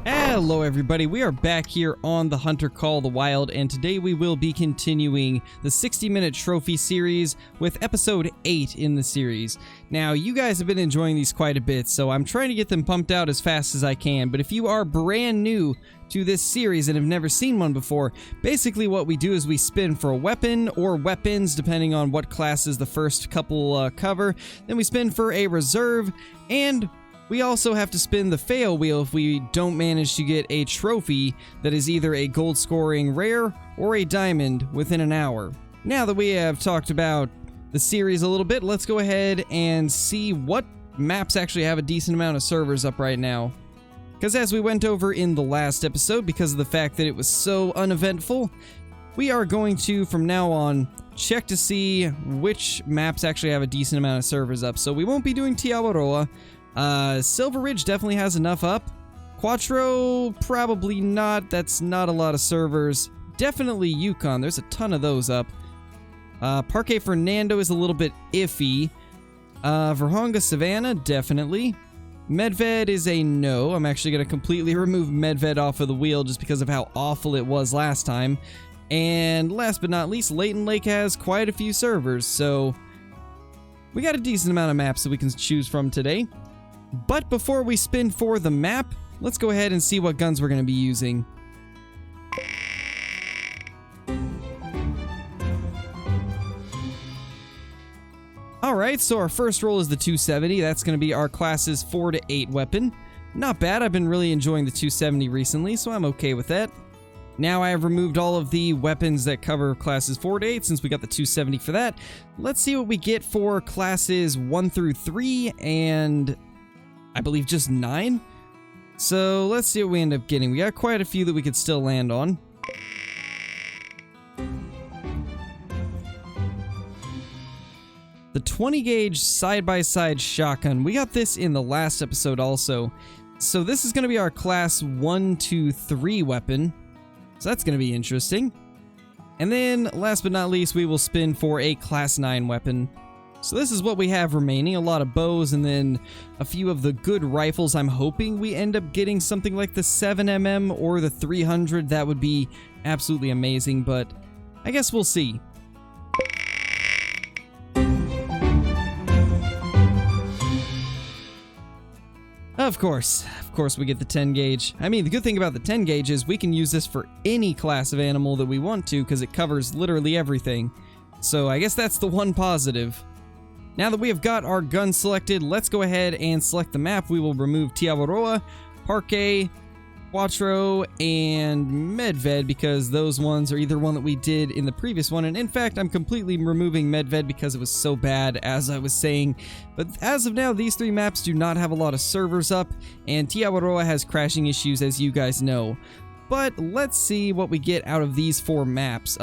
Hello everybody, we are back here on The Hunter Call the Wild, and today we will be continuing the 60-minute trophy series with episode 8 in the series. Now, you guys have been enjoying these quite a bit, so I'm trying to get them pumped out as fast as I can, but if you are brand new to this series and have never seen one before, basically what we do is we spin for a weapon or weapons, depending on what classes the first couple cover, then we spin for a reserve, and we also have to spin the fail wheel if we don't manage to get a trophy that is either a gold scoring rare or a diamond within an hour. Now that we have talked about the series a little bit, let's go ahead and see what maps actually have a decent amount of servers up right now. Because as we went over in the last episode, because of the fact that it was so uneventful, we are going to, from now on, check to see which maps actually have a decent amount of servers up. So we won't be doing Tiawaroa. Silver Ridge definitely has enough up. Quattro, probably not. That's not a lot of servers. Definitely Yukon. There's a ton of those up. Parque Fernando is a little bit iffy. Verhonga Savannah, definitely. Medved is a no. I'm actually going to completely remove Medved off of the wheel just because of how awful it was last time. And last but not least, Layton Lake has quite a few servers, so we got a decent amount of maps that we can choose from today. But before we spin for the map, let's go ahead and see what guns we're going to be using. Alright, so our first roll is the 270. That's going to be our class's 4 to 8 weapon. Not bad, I've been really enjoying the 270 recently, so I'm okay with that. Now I have removed all of the weapons that cover classes 4 to 8 since we got the 270 for that. Let's see what we get for classes 1 through 3 and I believe just 9. So let's see what we end up getting. We got quite a few that we could still land on. The 20 gauge side-by-side shotgun. We got this in the last episode also. So this is going to be our class 1, 2, 3 weapon. So that's going to be interesting. And then, last but not least, we will spin for a class 9 weapon. So this is what we have remaining. A lot of bows and then a few of the good rifles. I'm hoping we end up getting something like the 7mm or the 300. That would be absolutely amazing, but I guess we'll see. Of course we get the 10 gauge. I mean, the good thing about the 10 gauge is we can use this for any class of animal that we want to because it covers literally everything. So I guess that's the one positive. Now that we have got our gun selected, let's go ahead and select the map. We will remove Tiawaroa, Parque, Quattro, and Medved because those ones are either one that we did in the previous one, and in fact, I'm completely removing Medved because it was so bad, as I was saying. But as of now, these 3 maps do not have a lot of servers up, and Tiawaroa has crashing issues, as you guys know. But let's see what we get out of these 4 maps.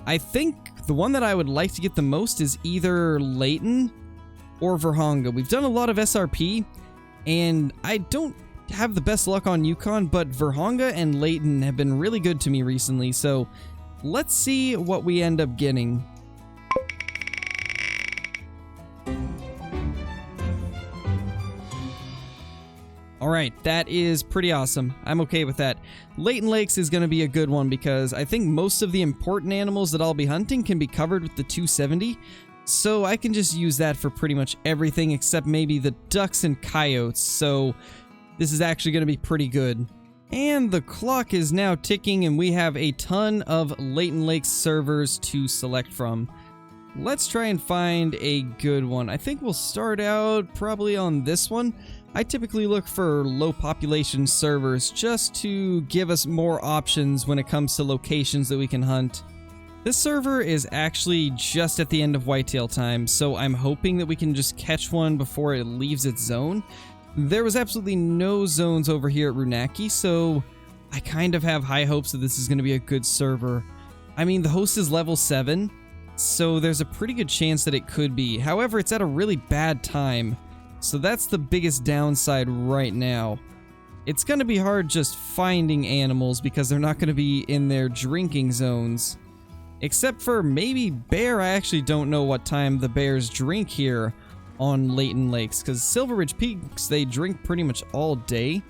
I think the one that I would like to get the most is either Layton or Verhonga. We've done a lot of SRP, and I don't have the best luck on Yukon, but Verhonga and Layton have been really good to me recently, so let's see what we end up getting. Alright, that is pretty awesome. I'm okay with that. Layton Lakes is going to be a good one because I think most of the important animals that I'll be hunting can be covered with the 270, so I can just use that for pretty much everything except maybe the ducks and coyotes, so this is actually going to be pretty good. And the clock is now ticking and we have a ton of Layton Lakes servers to select from. Let's try and find a good one. I think we'll start out probably on this one. I typically look for low population servers just to give us more options when it comes to locations that we can hunt. This server is actually just at the end of whitetail time, so I'm hoping that we can just catch one before it leaves its zone. There was absolutely no zones over here at Runaki, so I kind of have high hopes that this is going to be a good server. I mean, the host is level 7, so there's a pretty good chance that it could be. However, it's at a really bad time. So that's the biggest downside right now. It's going to be hard just finding animals because they're not going to be in their drinking zones. Except for maybe bear. I actually don't know what time the bears drink here on Layton Lakes, because Silver Ridge Peaks, they drink pretty much all day.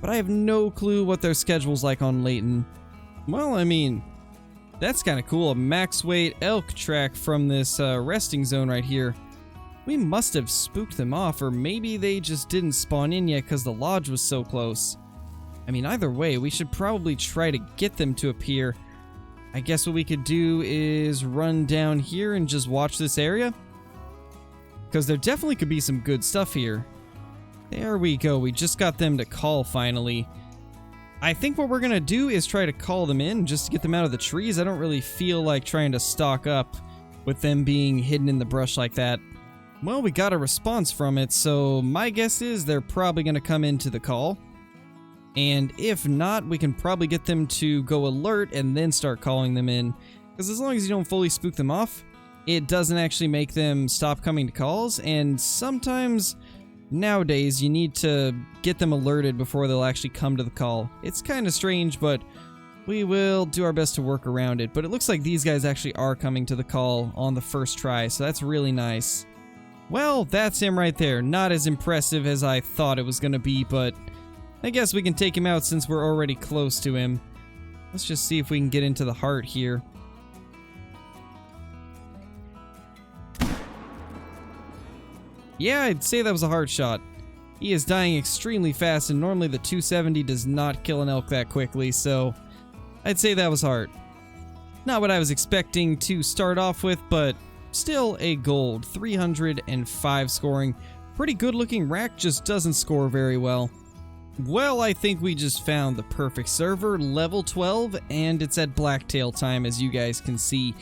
but I have no clue what their schedule's like on Layton. Well, I mean, that's kind of cool. A max weight elk track from this resting zone right here. We must have spooked them off, or maybe they just didn't spawn in yet because the lodge was so close. I mean, either way, we should probably try to get them to appear. I guess what we could do is run down here and just watch this area, because there definitely could be some good stuff here. There we go. We just got them to call finally. I think what we're going to do is try to call them in just to get them out of the trees. I don't really feel like trying to stalk up with them being hidden in the brush like that. Well, we got a response from it, so my guess is they're probably going to come into the call. And if not, we can probably get them to go alert and then start calling them in. Because as long as you don't fully spook them off, it doesn't actually make them stop coming to calls. And sometimes, nowadays, you need to get them alerted before they'll actually come to the call. It's kind of strange, but we will do our best to work around it. But it looks like these guys actually are coming to the call on the first try, so that's really nice. Well, that's him right there. Not as impressive as I thought it was going to be, but I guess we can take him out since we're already close to him. Let's just see if we can get into the heart here. Yeah, I'd say that was a hard shot. He is dying extremely fast, and normally the 270 does not kill an elk that quickly, so I'd say that was hard. Not what I was expecting to start off with, but still a gold. 305 scoring. Pretty good looking rack, just doesn't score very well. Well, I think we just found the perfect server, level 12, and it's at Blacktail time, as you guys can see,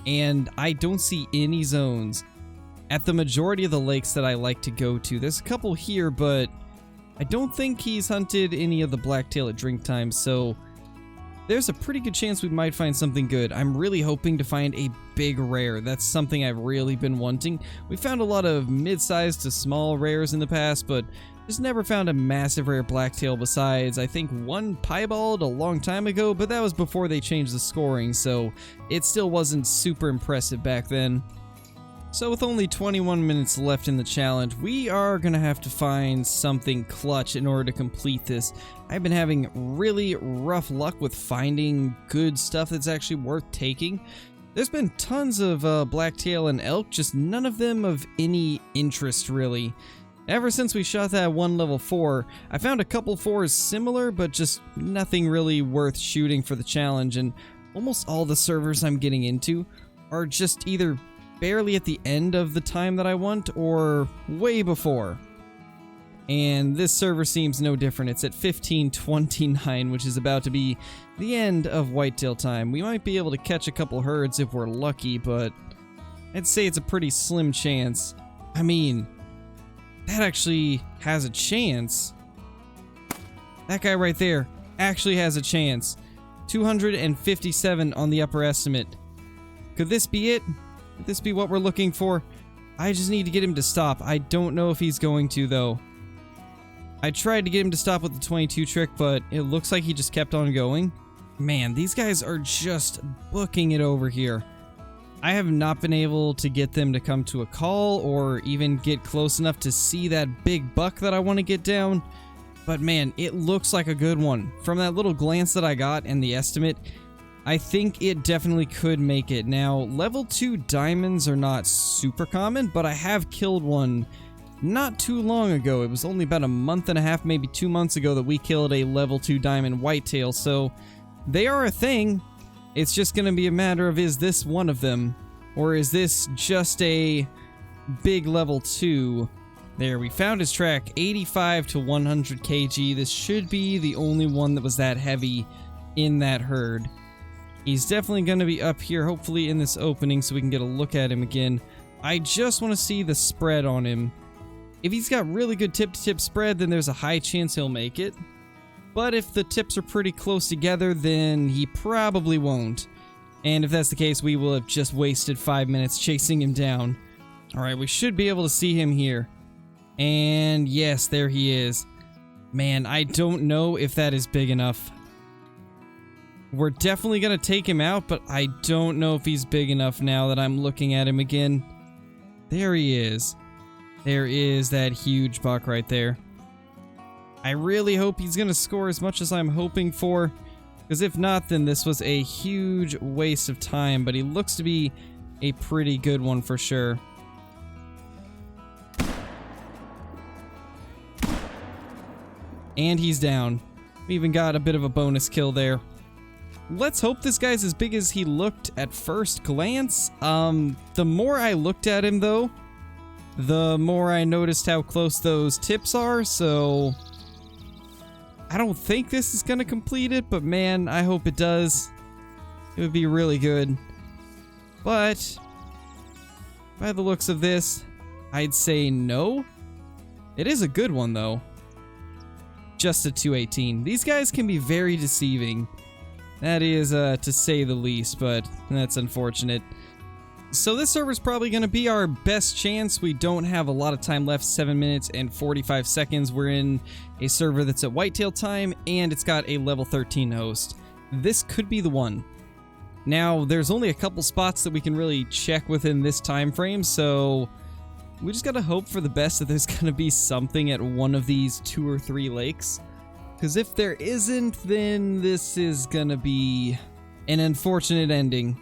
and I don't see any zones at the majority of the lakes that I like to go to. There's a couple here, but I don't think he's hunted any of the blacktail at drink time, so there's a pretty good chance we might find something good. I'm really hoping to find a big rare. That's something I've really been wanting. We found a lot of mid-sized to small rares in the past, but just never found a massive rare blacktail besides, I think, one piebald a long time ago, but that was before they changed the scoring, so it still wasn't super impressive back then. So with only 21 minutes left in the challenge, we are going to have to find something clutch in order to complete this. I've been having really rough luck with finding good stuff that's actually worth taking. There's been tons of blacktail and elk, just none of them of any interest really. Ever since we shot that one level 4, I found a couple 4s similar, but just nothing really worth shooting for the challenge, and almost all the servers I'm getting into are just either barely at the end of the time that I want, or way before. And this server seems no different. It's at 15:29, which is about to be the end of whitetail time. We might be able to catch a couple herds if we're lucky, but I'd say it's a pretty slim chance. I mean, that actually has a chance. That guy right there actually has a chance. 257 on the upper estimate. Could this be it? Could this be what we're looking for? I just need to get him to stop. I don't know if he's going to, though. I tried to get him to stop with the 22 trick, but it looks like he just kept on going. Man, these guys are just booking it over here. I have not been able to get them to come to a call or even get close enough to see that big buck that I want to get down. But man, it looks like a good one. From that little glance that I got and the estimate, I think it definitely could make it. Now, level 2 diamonds are not super common, but I have killed one not too long ago. It was only about a month and a half, maybe 2 months ago, that we killed a level 2 diamond whitetail, so they are a thing. It's just going to be a matter of, is this one of them? Or is this just a big level 2? There, we found his track, 85 to 100 kg. This should be the only one that was that heavy in that herd. He's definitely going to be up here, hopefully in this opening, so we can get a look at him again. I just want to see the spread on him. If he's got really good tip-to-tip spread, then there's a high chance he'll make it. But if the tips are pretty close together, then he probably won't. And if that's the case, we will have just wasted 5 minutes chasing him down. Alright, we should be able to see him here. And yes, there he is. Man, I don't know if that is big enough. We're definitely going to take him out, but I don't know if he's big enough now that I'm looking at him again. There he is. There is that huge buck right there. I really hope he's gonna score as much as I'm hoping for, because if not, then this was a huge waste of time, but he looks to be a pretty good one for sure. And he's down. We even got a bit of a bonus kill there. Let's hope this guy's as big as he looked at first glance. The more I looked at him though, the more I noticed how close those tips are, so I don't think this is gonna complete it, but man, I hope it does. It would be really good. But by the looks of this, I'd say no. It is a good one though. Just a 218. These guys can be very deceiving. That is to say the least, but that's unfortunate. So this server's probably going to be our best chance. We don't have a lot of time left, 7 minutes and 45 seconds. We're in a server that's at whitetail time, and it's got a level 13 host. This could be the one. Now, there's only a couple spots that we can really check within this time frame, so we just gotta hope for the best that there's gonna be something at one of these 2 or 3 lakes. Because if there isn't, then this is gonna be an unfortunate ending.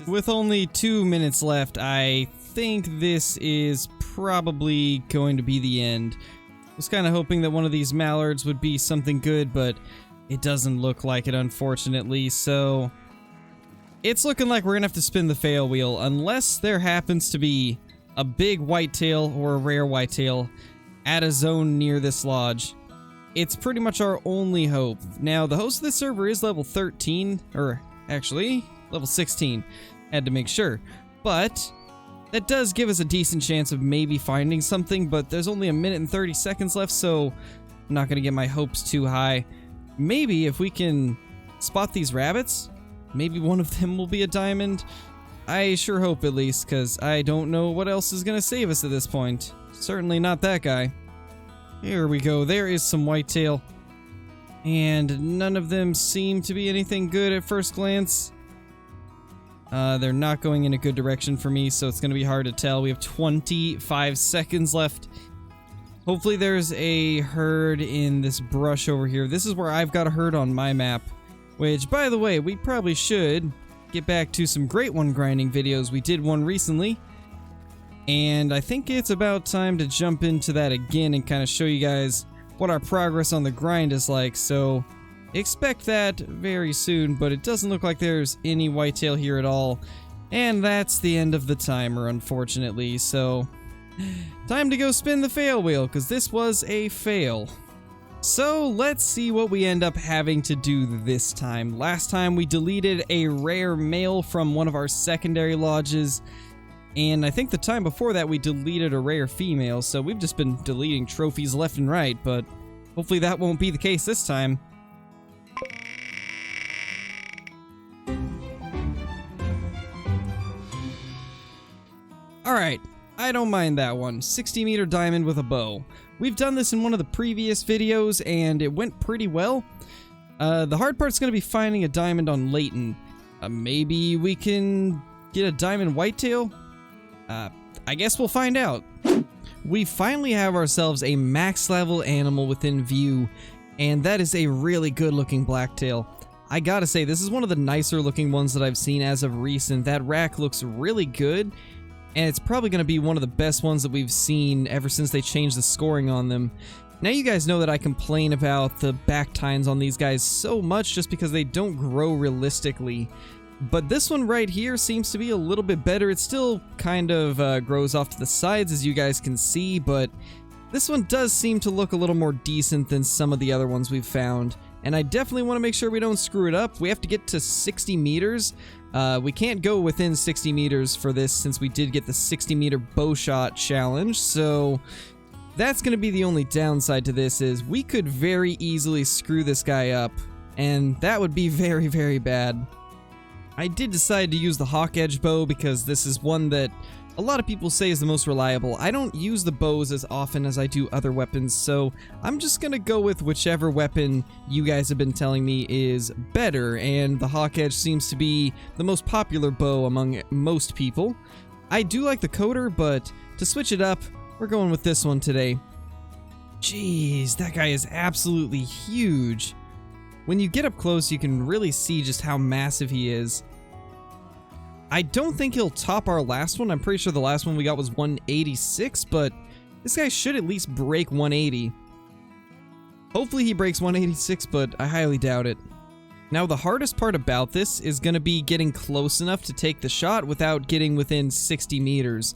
With only 2 minutes left, I think this is probably going to be the end. I was kind of hoping that one of these mallards would be something good, but it doesn't look like it, unfortunately, so it's looking like we're gonna have to spin the fail wheel, unless there happens to be a big whitetail or a rare whitetail at a zone near this lodge. It's pretty much our only hope. Now, the host of this server is level 13, or actually, level 16. Had to make sure. But that does give us a decent chance of maybe finding something, but there's only 1 minute and 30 seconds left, so I'm not going to get my hopes too high. Maybe if we can spot these rabbits, maybe one of them will be a diamond. I sure hope, at least, because I don't know what else is going to save us at this point. Certainly not that guy. Here we go. There is some whitetail. And none of them seem to be anything good at first glance. They're not going in a good direction for me, so it's going to be hard to tell. We have 25 seconds left. Hopefully there's a herd in this brush over here. This is where I've got a herd on my map. Which, by the way, we probably should get back to some great one grinding videos. We did one recently. And I think it's about time to jump into that again and kind of show you guys what our progress on the grind is like. So expect that very soon, but it doesn't look like there's any whitetail here at all. And that's the end of the timer, unfortunately. So time to go spin the fail wheel, because this was a fail. So let's see what we end up having to do this time. Last time we deleted a rare male from one of our secondary lodges. And I think the time before that we deleted a rare female, so we've just been deleting trophies left and right, but hopefully that won't be the case this time. Alright, I don't mind that one. 60-meter diamond with a bow. We've done this in one of the previous videos, and it went pretty well. The hard part's going to be finding a diamond on Layton. Maybe we can get a diamond whitetail? I guess we'll find out. We finally have ourselves a max level animal within view, and that is a really good looking blacktail. I gotta say, this is one of the nicer looking ones that I've seen as of recent. That rack looks really good, and it's probably gonna be one of the best ones that we've seen ever since they changed the scoring on them. Now you guys know that I complain about the back tines on these guys so much just because they don't grow realistically. But this one right here seems to be a little bit better. It still kind of grows off to the sides, as you guys can see, but this one does seem to look a little more decent than some of the other ones we've found. And I definitely want to make sure we don't screw it up. We have to get to 60 meters. We can't go within 60 meters for this since we did get the 60-meter bow shot challenge, so that's going to be the only downside to this, is we could very easily screw this guy up, and that would be very, very bad. I did decide to use the hawk edge bow because this is one that a lot of people say is the most reliable. I don't use the bows as often as I do other weapons, so I'm just gonna go with whichever weapon you guys have been telling me is better, and the hawk edge seems to be the most popular bow among most people. I do like the coder, but to switch it up, we're going with this one today. Jeez, that guy is absolutely huge. When you get up close, you can really see just how massive he is. I don't think he'll top our last one. I'm pretty sure the last one we got was 186, but this guy should at least break 180. Hopefully he breaks 186, but I highly doubt it. Now, the hardest part about this is going to be getting close enough to take the shot without getting within 60 meters.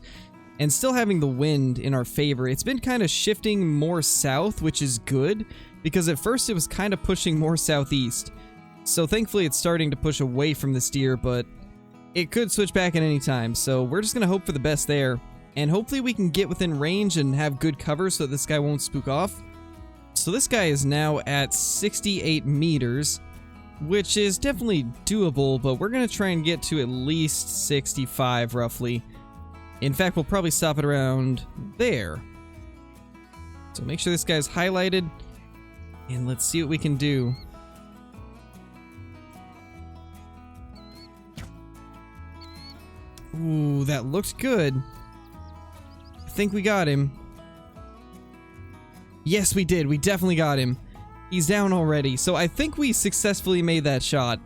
And still having the wind in our favor. It's been kind of shifting more south, which is good, because at first it was kind of pushing more southeast. So thankfully it's starting to push away from this deer, but it could switch back at any time. So we're just going to hope for the best there. And hopefully we can get within range and have good cover so that this guy won't spook off. So this guy is now at 68 meters, which is definitely doable, but we're going to try and get to at least 65 roughly. In fact, we'll probably stop it around there. So make sure this guy's highlighted, and let's see what we can do. Ooh, that looked good. I think we got him. Yes, we did. We definitely got him. He's down already, so I think we successfully made that shot.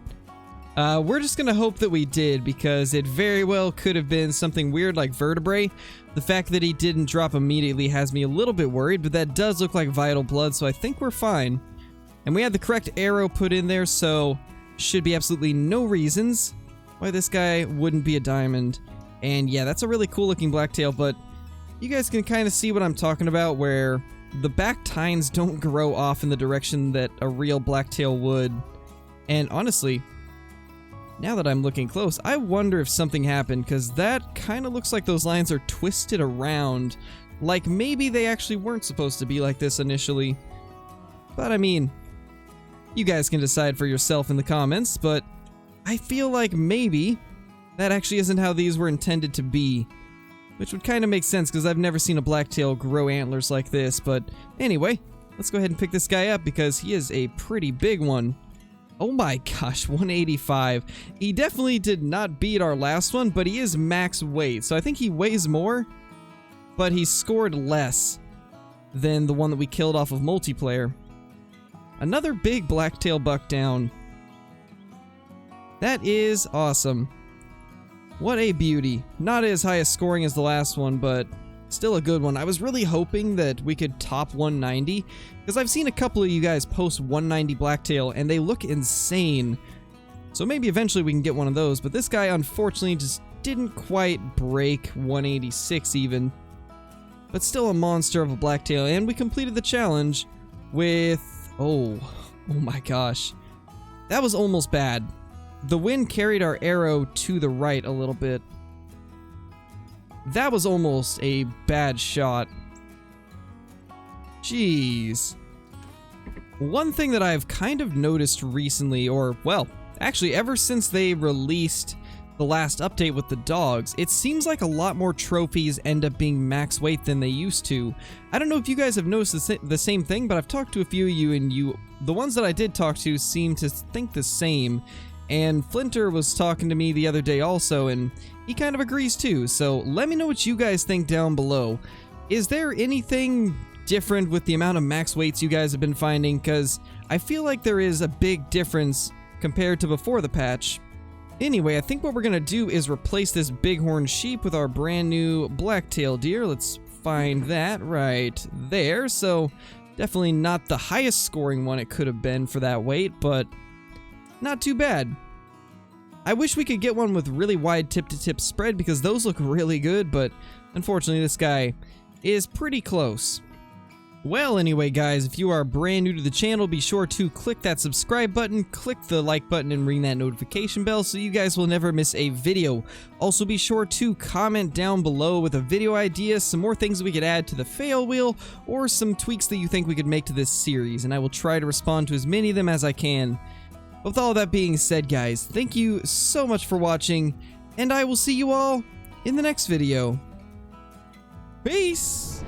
We're just gonna hope that we did, because it very well could have been something weird like vertebrae. The fact that he didn't drop immediately has me a little bit worried, but that does look like vital blood, so I think we're fine. And we had the correct arrow put in there, so should be absolutely no reasons why this guy wouldn't be a diamond. And yeah, that's a really cool looking blacktail, but you guys can kind of see what I'm talking about, where the back tines don't grow off in the direction that a real blacktail would. And honestly, now that I'm looking close, I wonder if something happened, because that kind of looks like those lines are twisted around. Like maybe they actually weren't supposed to be like this initially. But I mean, you guys can decide for yourself in the comments, but I feel like maybe that actually isn't how these were intended to be. Which would kind of make sense, because I've never seen a blacktail grow antlers like this. But anyway, let's go ahead and pick this guy up, because he is a pretty big one. Oh my gosh, 185. He definitely did not beat our last one, but he is max weight. So I think he weighs more, but he scored less than the one that we killed off of multiplayer. Another big blacktail buck down. That is awesome. What a beauty. Not as high a scoring as the last one, but still a good one. I was really hoping that we could top 190, because I've seen a couple of you guys post 190 blacktail, and they look insane. So maybe eventually we can get one of those, but this guy unfortunately just didn't quite break 186 even. But still a monster of a blacktail, and we completed the challenge with... Oh my gosh. That was almost bad. The wind carried our arrow to the right a little bit. That was almost a bad shot. Jeez. One thing that I've kind of noticed recently, or, well, actually ever since they released the last update with the dogs, it seems like a lot more trophies end up being max weight than they used to. I don't know if you guys have noticed the same thing, but I've talked to a few of you, and the ones that I did talk to seem to think the same. And Flinter was talking to me the other day also, and he kind of agrees too. So let me know what you guys think down below. Is there anything different with the amount of max weights you guys have been finding? Because I feel like there is a big difference compared to before the patch. Anyway, I think what we're going to do is replace this bighorn sheep with our brand new Blacktail Deer. Let's find that right there. So definitely not the highest scoring one it could have been for that weight, but not too bad. I wish we could get one with really wide tip-to-tip spread, because those look really good, but unfortunately this guy is pretty close. Well, anyway guys, if you are brand new to the channel, be sure to click that subscribe button, click the like button, and ring that notification bell so you guys will never miss a video. Also be sure to comment down below with a video idea, some more things we could add to the fail wheel, or some tweaks that you think we could make to this series, and I will try to respond to as many of them as I can. With all that being said, guys, thank you so much for watching, and I will see you all in the next video. Peace!